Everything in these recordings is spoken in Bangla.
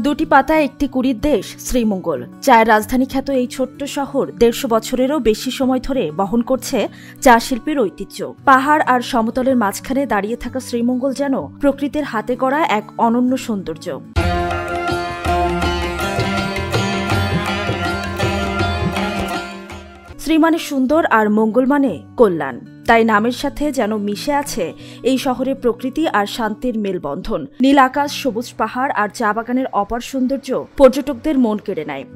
দুটি পাতা একটি কুড়ির দেশ শ্রীমঙ্গল। চায়ের রাজধানী খ্যাত এই ছোট্ট শহর ১৫০ বছরেরও বেশি সময় ধরে বহন করছে চা শিল্পের ঐতিহ্য। পাহাড় আর সমতলের মাঝখানে দাঁড়িয়ে থাকা শ্রীমঙ্গল যেন প্রকৃতির হাতে গড়া এক অনন্য সৌন্দর্য। শ্রী মানে সুন্দর আর মঙ্গল মানে কল্যাণ, তাই নামের সাথে যেন মিশে আছে এই শহরে প্রকৃতি আর শান্তির মেলবন্ধন। নীল আকাশ, সবুজ পাহাড় আর চা বাগানের অপার সৌন্দর্য পর্যটকদের মন কেড়ে নেয়।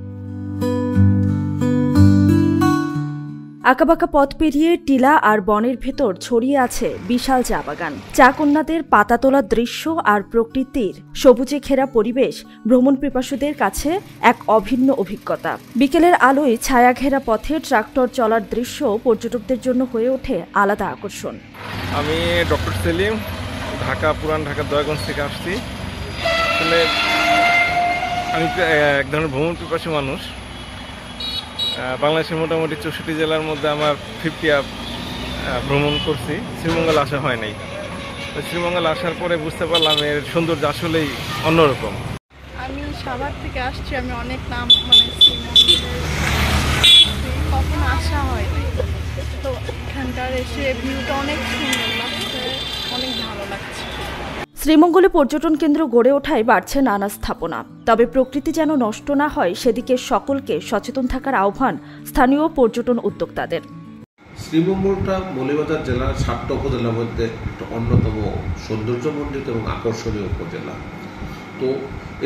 আঁকাবাঁকা পথ পেরিয়ে টিলা আর বনের ভেতর ছড়িয়ে আছে বিশাল চা বাগান। চা কন্যাদের পাতা তোলার দৃশ্য আর প্রকৃতির সবুজে ঘেরা পরিবেশ ভ্রমণ পিপাসুদের কাছে এক অভিন্ন অভিজ্ঞতা। বিকেলের আলোয় ছায়া ঘেরা পথে ট্রাক্টর চলার দৃশ্য পর্যটকদের জন্য হয়ে ওঠে আলাদা আকর্ষণ। আমি ডক্টর সেলিম, পুরান ঢাকার দয়াগঞ্জ থেকে আসছি। আসলে আমি এক ধরনের ভ্রমণ পিপাসী মানুষ। বাংলাদেশের মোটামুটি ৬৪ জেলার মধ্যে আমার 50 ভ্রমণ করছি, শ্রীমঙ্গল আসা হয় নাই। শ্রীমঙ্গল আসার পরে বুঝতে পারলাম এর সৌন্দর্য আসলেই অন্যরকম। আমি সাভার থেকে আসছি, আমি অনেক নাম শ্রীমঙ্গলের কখনো আসা হয়, তো এখানকার এসে ভিউটা অনেক সুন্দর লাগছে, অনেক ভালো লাগছে। শ্রীমঙ্গলে পর্যটন কেন্দ্র গড়ে ওঠায় বাড়ছে নানা স্থাপনা, তবে প্রকৃতি যেন নষ্ট না হয় সেদিকে সকলকে সচেতন থাকার আহ্বান স্থানীয় পর্যটন উদ্যোক্তাদের। শ্রীমঙ্গলটা মৌলভীবাজার জেলার ৭টা উপজেলার মধ্যে একটা অন্যতম সৌন্দর্যমণ্ডিত এবং আকর্ষণীয় উপজেলা। তো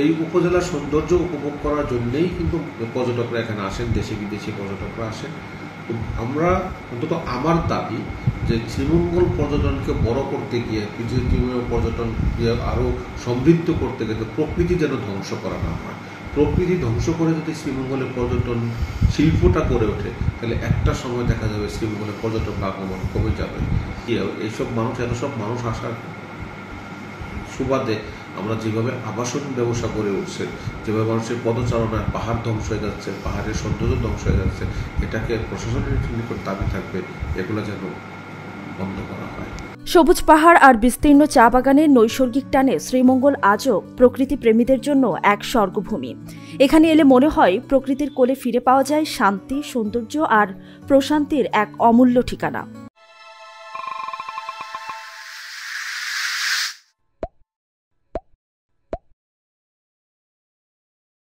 এই উপজেলার সৌন্দর্য উপভোগ করার জন্যেই কিন্তু পর্যটকরা এখানে আসেন, দেশি বিদেশি পর্যটকরা আসেন। আমরা অন্তত আমার দাবি যে শ্রীমঙ্গল পর্যটনকে বড় করতে গিয়ে, পর্যটন দিয়ে আরও সমৃদ্ধ করতে গেলে প্রকৃতি যেন ধ্বংস করা না হয়। প্রকৃতি ধ্বংস করে যদি শ্রীমঙ্গলের পর্যটন শিল্পটা গড়ে ওঠে, তাহলে একটা সময় দেখা যাবে শ্রীমঙ্গলের পর্যটক আগমন কমে যাবে। এইসব মানুষ, এত সব মানুষ আসার সুবাদে আমরা যেভাবে আবাসন ব্যবসা গড়ে উঠছে, যেভাবে মানুষের পদচারণায় পাহাড় ধ্বংস হয়ে যাচ্ছে, পাহাড়ের সৌন্দর্য ধ্বংস হয়ে যাচ্ছে, এটাকে প্রশাসনের নিকট দাবি থাকবে এগুলো যেন বন্ধ করা হয়। সবুজ পাহাড় আর বিস্তীর্ণ চা বাগানের নৈসর্গিক টানে শ্রীমঙ্গল আজও প্রকৃতি প্রেমীদের জন্য এক স্বর্গভূমি। এখানে এলে মনে হয় প্রকৃতির কোলে ফিরে পাওয়া যায় শান্তি, সৌন্দর্য আর প্রশান্তির এক অমূল্য ঠিকানা।